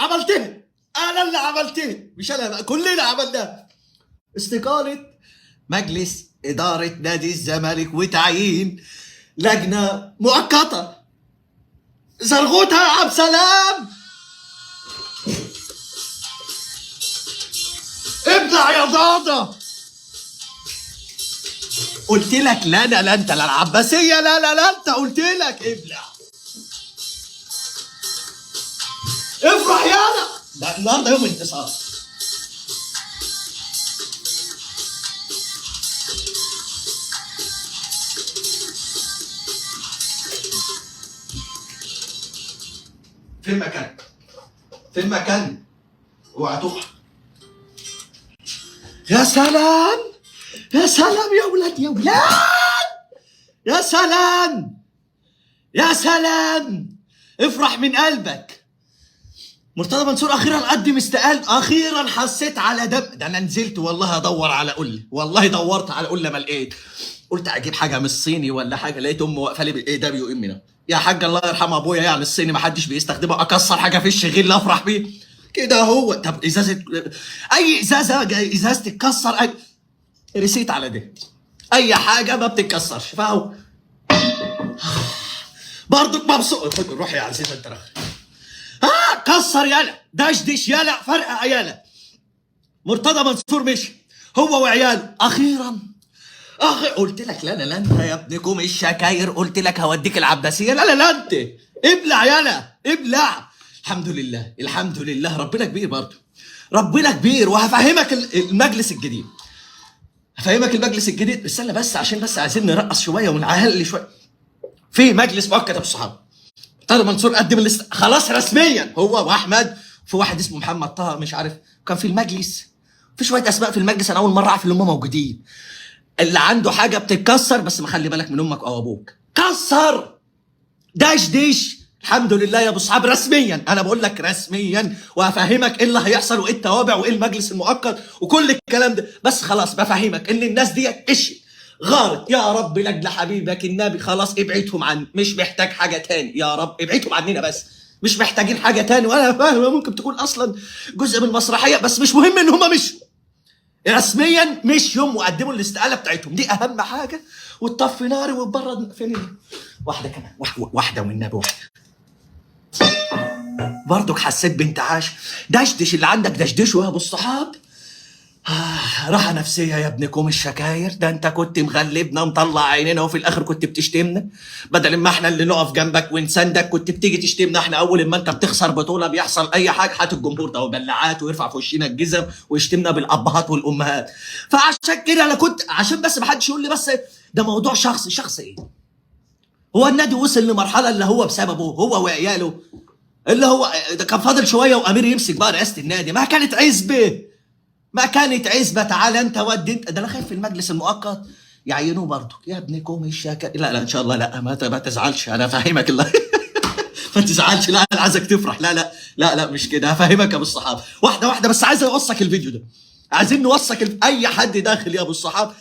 عملتها، انا اللي عملتها، مش انا، كلنا عملناها. استقالة مجلس إدارة نادي الزمالك وتعيين لجنة مؤقتة. زرغوتها يا عبد سلام، ابلع يا ضاضة. قلت لك لا لا لا، انت لا العباسية، لا لا لا، انت قلت لك ابلع. افرح يالا، ده النهارده يوم انتصار. فين مكانك؟ فين مكانك؟ اوعى تقع. يا سلام يا سلام يا ولاد يا ولاد، يا سلام يا سلام، افرح من قلبك. مرتضى منصور اخيرا قدم استقال، اخيرا حسيت على دم. ده انا نزلت والله ادور على قله، والله دورت على قله ما لقيت. قلت اجيب حاجه من الصيني ولا حاجه، لقيت امي واقفه لي بالاي دبليو ام ده. يا حاج الله يرحم ابويا، يعني الصيني ما حدش بيستخدمه، اكسر حاجه في الشغيل افرح بيه كده. هو طب ازازه، اي ازازه ازازه تتكسر، اي رسيت على ده، اي حاجه ما بتتكسرش فاهو. برضك مبسوط. روح يا عزيز انت رخ. كسر يالا، دشدش يالا، فرقع يالا. مرتضى منصور مشي هو وعياله اخيرا. قلت لك لا لا لا، انت يا ابنكم الشكاير، قلت لك هوديك العباسيه. لا لا لا، انت ابلع يالا ابلع. الحمد لله الحمد لله، ربنا كبير برضه، ربنا كبير. وهفهمك المجلس الجديد، هفهمك المجلس الجديد. استنى بس، عشان بس عايزين نرقص شويه ونعهل شويه. في مجلس مؤقت يا ابو الصحاب. مرتضى منصور قدم خلاص رسميا، هو واحمد، في واحد اسمه محمد طه مش عارف كان في المجلس، في شويه اسماء في المجلس انا اول مره اعرف ان هم موجودين. اللي عنده حاجه بتتكسر بس ما خلي بالك من امك او ابوك، كسر دشدش. الحمد لله يا ابو صحاب، رسميا انا بقول لك رسميا، وهفهمك ايه اللي هيحصل وايه التوابع وايه المجلس المؤقت وكل الكلام ده. بس خلاص بفهمك ان الناس ديت اشي غارت. يا رب لاجل حبيبك النبي خلاص ابعدهم عني، مش محتاج حاجه تاني، يا رب ابعدهم عننا بس، مش محتاجين حاجه تاني. وانا فاهم ممكن تكون اصلا جزء من المسرحيه، بس مش مهم ان هم مشوا رسميا، مش يوم وقدموا الاستقاله بتاعتهم، دي اهم حاجه. وتطفي ناري وتبرد فين. واحده كمان، واحده والنبي، واحده. برضك حسيت بانتعاش. دشدش اللي عندك دشدشه يا ابو الصحاب. راحه نفسيه يا ابنكم الشكاير. ده انت كنت مغلبنا مطلع عينينا وفي الاخر كنت بتشتمنا، بدل ما احنا اللي نقف جنبك ونساندك كنت بتيجي تشتمنا احنا. اول ما انت بتخسر بطوله بيحصل اي حاجه، هات الجمهور ده وبلعات ويرفع في وشنا الجزم ويشتمنا بالابهات والامهات. فعشان كده انا كنت، عشان بس ما حدش يقول لي بس ده موضوع شخصي. شخص ايه؟ هو النادي وصل لمرحله اللي هو بسببه هو وعياله، اللي هو ده كان فاضل شويه وامير يمسك بقى رئاسه النادي. ما كانت عزبه، ما كانت عزبه. تعالى انت ودي انت. ده انا خايف في المجلس المؤقت يعينوه برضه يا ابنكم الشاكا. لا لا ان شاء الله لا، ما تزعلش، انا فاهمك الله. ما تزعلش، لا انا عايزك تفرح. لا لا لا لا مش كده، هفهمك يا ابو الصحاب واحده واحده. بس عايز اوثق الفيديو ده، عايزين نوثق اي حد داخل يا ابو الصحاب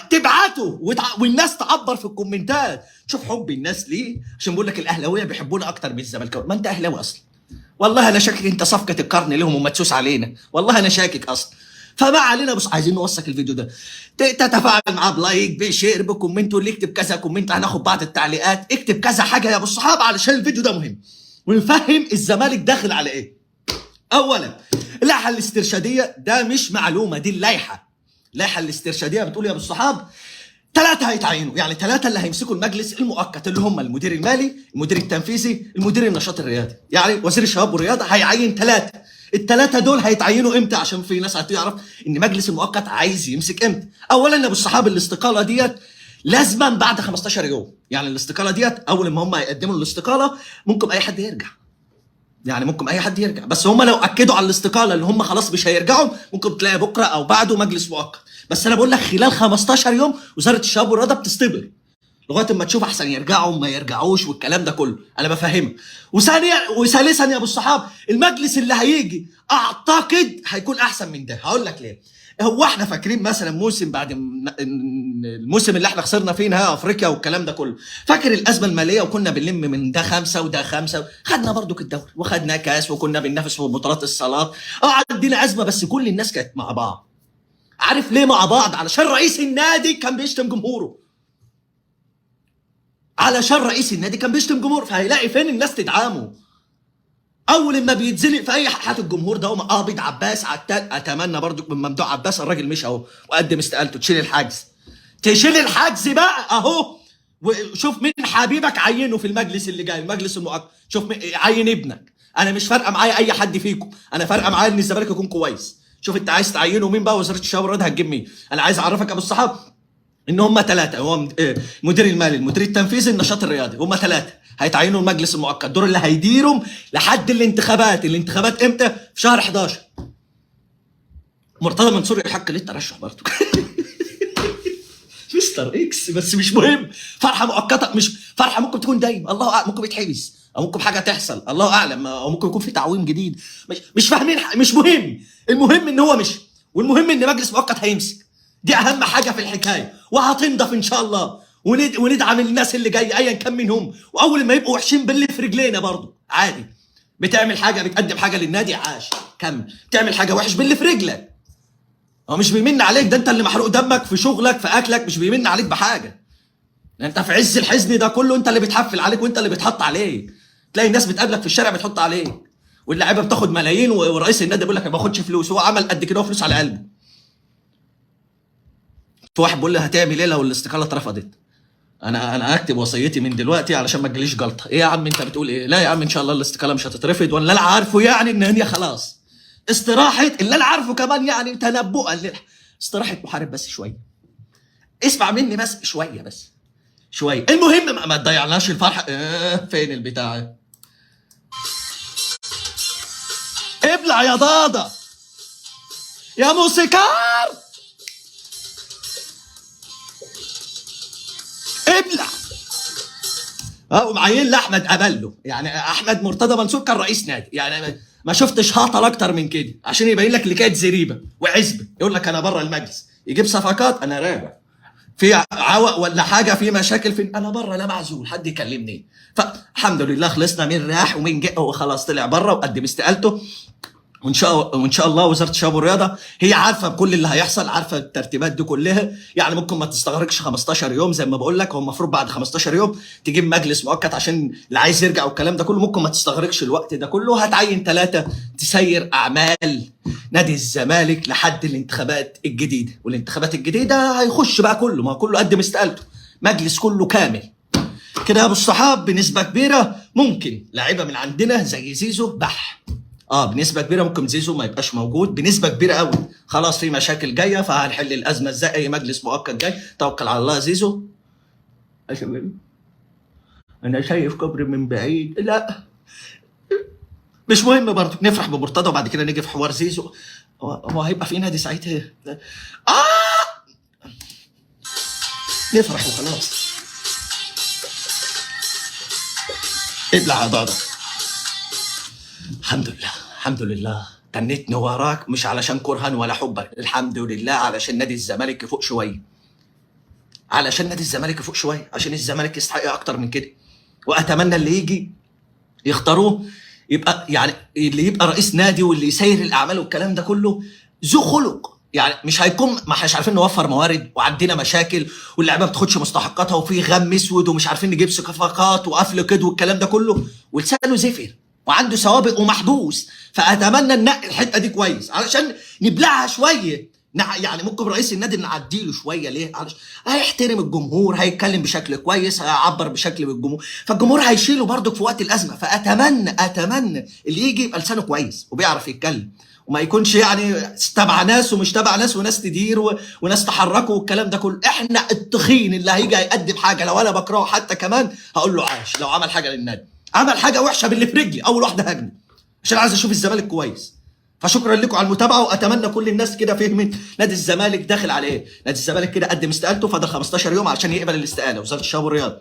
تبعته والناس تعبر في الكومنتات. شوف حب الناس ليه، عشان بقول لك الاهلاويه بيحبونا اكتر من الزملكاويه. ما انت اهلاوي اصلا، والله انا شاكك انت صفقه القرن لهم ومدسوس علينا، والله انا شاكك اصلا. فما علينا، بس عايزين نوثق الفيديو ده. تتفاعل معاه بلايك بشير بكومنت، واللي يكتب كذا كومنت هناخد بعض التعليقات. اكتب كذا حاجه يا ابو الصحاب علشان الفيديو ده مهم، ونفهم الزمالك داخل على ايه. اولا اللائحه الاسترشاديه ده مش معلومه، دي اللائحه. اللائحه الاسترشاديه بتقول يا ابو الصحاب 3 هيتعينوا، يعني 3 اللي هيمسكوا المجلس المؤقت، اللي هم المدير المالي، المدير التنفيذي، المدير النشاط الرياضي. يعني وزير الشباب والرياضه هيعين 3. ال3 دول هيتعينوا امتى؟ عشان في ناس هتعرف ان مجلس المؤقت عايز يمسك امتى. اولا يا ابو الصحاب الاستقاله ديت لازما بعد 15 يوم، يعني الاستقاله ديت اول ما هم يقدموا الاستقاله ممكن اي حد يرجع، يعني ممكن اي حد يرجع. بس هم لو اكدوا على الاستقاله اللي هم خلاص مش هيرجعوا، ممكن تلاقي بكره او بعده مجلس مؤقت. بس انا بقول لك خلال 15 يوم وزاره الشباب والرياضه بتصطبر لغايه اما تشوف احسن يرجعوا ما يرجعوش والكلام ده كله، انا بفهمك. وثالثا يا ابو الصحاب المجلس اللي هيجي اعتقد هيكون احسن من ده. هقول لك ليه. هو احنا فاكرين مثلا موسم بعد الموسم اللي احنا خسرنا فيه نهائي افريقيا والكلام ده كله، فاكر الازمه الماليه وكنا بنلم من ده خمسه وده خمسه، خدنا برضو الدوري وخدنا كاس وكنا بننافس في بطولات الصالات. عندنا ازمه بس كل الناس كانت مع بعض. عارف ليه مع بعض؟ علشان رئيس النادي كان بيشتم جمهوره. علشان رئيس النادي كان بيشتم جمهوره، فهيلاقي فين الناس تدعمه. اول ما بيتزنق في اي حاجه الجمهور ده قابض عباس عتال. اتمنى برضو من ممدوح عباس، الراجل مش اهو وقدم استقالته، تشيل الحجز، تشيل الحجز بقى اهو. وشوف مين حبيبك عينه في المجلس اللي جاي، المجلس المؤقت. شوف عين ابنك. انا مش فارقه معايا اي حد فيكم، انا فارقه معايا ان الزمالك يكون كويس. شوف انت عايز تعينه مين بقى، وزاره الشباب والرياضه هتجيب مين. انا عايز اعرفك يا ابو الصحاب ان هم ثلاثه، هو المدير المالي، المدير التنفيذي، النشاط الرياضي، هم ثلاثه هيتعينوا المجلس المؤقت، دول اللي هيديرهم لحد الانتخابات. الانتخابات امتى؟ في شهر 11. مرتضى منصور يحق ليه الترشح برضه. مستر اكس، بس مش مهم. فرحه مؤقته، مش فرحه ممكن تكون دايما، الله اعلم، ممكن يتحبس او ممكن حاجه تحصل، الله اعلم، او ممكن يكون في تعويم جديد، مش فاهمين، مش مهم. المهم ان هو مشي، والمهم ان مجلس مؤقت هيمسك. دي اهم حاجه في الحكايه، وهتنضف ان شاء الله. وندعم الناس اللي جايه ايا كان منهم، واول ما يبقوا وحشين باللي في رجلينا برضه عادي. بتعمل حاجه، بتقدم حاجه للنادي، عاش كمل. بتعمل حاجه وحش باللي في رجلك، هو مش بيمن عليك، ده انت اللي محروق دمك في شغلك في اكلك، مش بيمن عليك بحاجه. انت في عز الحزن ده كله انت اللي بتحفل عليك وانت اللي بتحط عليك. تلاقي الناس بتقابلك في الشارع بتحط عليك، واللاعيبه بتاخد ملايين، ورئيس النادي بيقول لك ما باخدش فلوس، هو عمل قد كده وفلوس على قلبه. في واحد بيقول لي هتعمل ايه لو الاستقاله اترفضت؟ انا هكتب وصيتي من دلوقتي علشان ما تجيليش جلطه. ايه يا عم انت بتقول ايه؟ لا يا عم ان شاء الله الاستقاله مش هتترفض، ولا انا عارفه يعني ان هي خلاص استراحه، اللي انا عارفه كمان يعني تنبؤا استراحه محارب بس شويه. اسمع مني بس شويه، بس شويه. المهم ما تضيعناش الفرحه. فين البتاع؟ ابلع يا ضاضه يا موسيقار، ابلع. ومعين لاحمد قبله، يعني احمد مرتضى منصور كان رئيس نادي، يعني ما شفتش هطل اكتر من كده، عشان يبين لك اللي كانت زريبه وعزبه. يقول لك انا بره المجلس، يجيب صفقات، انا راجع في عوق ولا حاجه، في مشاكل، في انا بره، لا معزول، حد يكلمني. فالحمد لله خلصنا من راح ومن جه، هو خلاص طلع بره وقدم استقالته. وان شاء الله وزاره الشباب والرياضه هي عارفه بكل اللي هيحصل، عارفه الترتيبات دي كلها. يعني ممكن ما تستغرقش 15 يوم زي ما بقول لك، هو المفروض بعد 15 يوم تجيب مجلس مؤقت عشان اللي عايز يرجع والكلام ده كله. ممكن ما تستغرقش الوقت ده كله، هتعين 3 تسير اعمال نادي الزمالك لحد الانتخابات الجديده. والانتخابات الجديده هيخش بقى كله، ما كله قدم استقالته، مجلس كله كامل كده يا ابو الصحاب. بنسبه كبيره ممكن لاعيبه من عندنا زي زيزو بنسبه كبيره ممكن زيزو ما يبقاش موجود، بنسبه كبيره قوي. خلاص في مشاكل جايه، فهنحل الازمه ازاي؟ اي مجلس مؤقت جاي، توكل على الله يا زيزو. انا شايف كبر من بعيد، لا مش مهم برضه، نفرح بمرتضى وبعد كده نيجي في حوار زيزو. هو هيبقى في نادي ساعتها نفرح وخلاص. ابلع يا ضاضة. الحمد لله، الحمد لله تنتني وراك، مش علشان كرها ولا حبا، الحمد لله علشان نادي الزمالك يفوق شويه، علشان نادي الزمالك يفوق شويه، عشان الزمالك يستحق اكتر من كده. واتمنى اللي يجي يختاروه يبقى يعني اللي يبقى رئيس نادي واللي يسير الاعمال والكلام ده كله ذو خلق. يعني مش هيكون ما احناش عارفين نوفر موارد وعندنا مشاكل واللعيبه ما بتاخدش مستحقاتها وفي غم اسود ومش عارفين نجيب صفقات وقفل كده والكلام ده كله، ولسانه زفر وعنده سوابق ومحبوس. فاتمنى ننقي الحته دي كويس علشان نبلعها شويه. يعني ممكن رئيس النادي نعديله شويه، ليه؟ علشان هيحترم الجمهور، هيتكلم بشكل كويس، هيعبر بشكل بالجمهور، فالجمهور هيشيله برضك في وقت الازمه. فاتمنى اللي يجي يبقى لسانه كويس وبيعرف يتكلم، وما يكونش يعني تبع ناس ومش تبع ناس، وناس تدير وناس تحركوا والكلام ده كله. احنا التخين اللي هيجي يقدم حاجه لو انا بكرهه حتى كمان هقول له عاش لو عمل حاجه للنادي، عمل حاجه وحشه باللي في رجلي اول واحده هجمه، عشان عايز اشوف الزمالك كويس. فشكرا لكم على المتابعه، واتمنى كل الناس كده فهمت نادي الزمالك داخل على ايه. نادي الزمالك كده قدم استقالته، فاضل 15 يوم علشان يقبل الاستقاله وزاره الشباب والرياضه.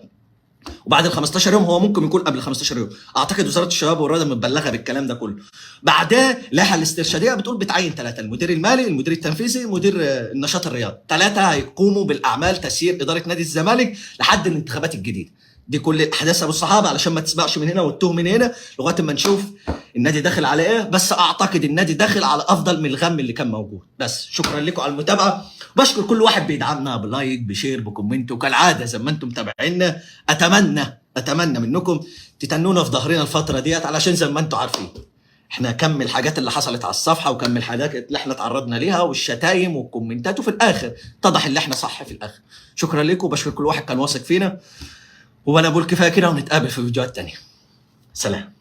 وبعد ال 15 يوم هو ممكن يكون قبل 15 يوم، اعتقد وزاره الشباب والرياضه متبلغه بالكلام ده كله. بعدها اللائحه الاسترشاديه بتقول بتعين 3: المدير المالي، المدير التنفيذي، مدير النشاط الرياضي. 3 هيقوموا بالاعمال تسيير اداره نادي الزمالك لحد الانتخابات الجديده. دي كل الاحداث يا ابو الصحابه، علشان ما تسمعش من هنا وتتوه من هنا لغايه ما نشوف النادي داخل على ايه. بس اعتقد النادي داخل على افضل من الغم اللي كان موجود. بس شكرا لكم على المتابعه، بشكر كل واحد بيدعمنا بلايك بشير بكومنت، وكالعاده زي ما انتم متابعينا اتمنى منكم تتنونا في ظهرنا الفتره ديت، علشان زي ما انتم عارفين احنا كم الحاجات اللي حصلت على الصفحه وكم الحاجات اللي احنا تعرضنا ليها والشتايم والكومنتات، وفي الاخر اتضح ان احنا صح في الاخر. شكرا لكم، بشكر كل واحد كان واثق فينا، وانا بقول كفايه كده ونتقابل في فيديوهات تانيه. سلام.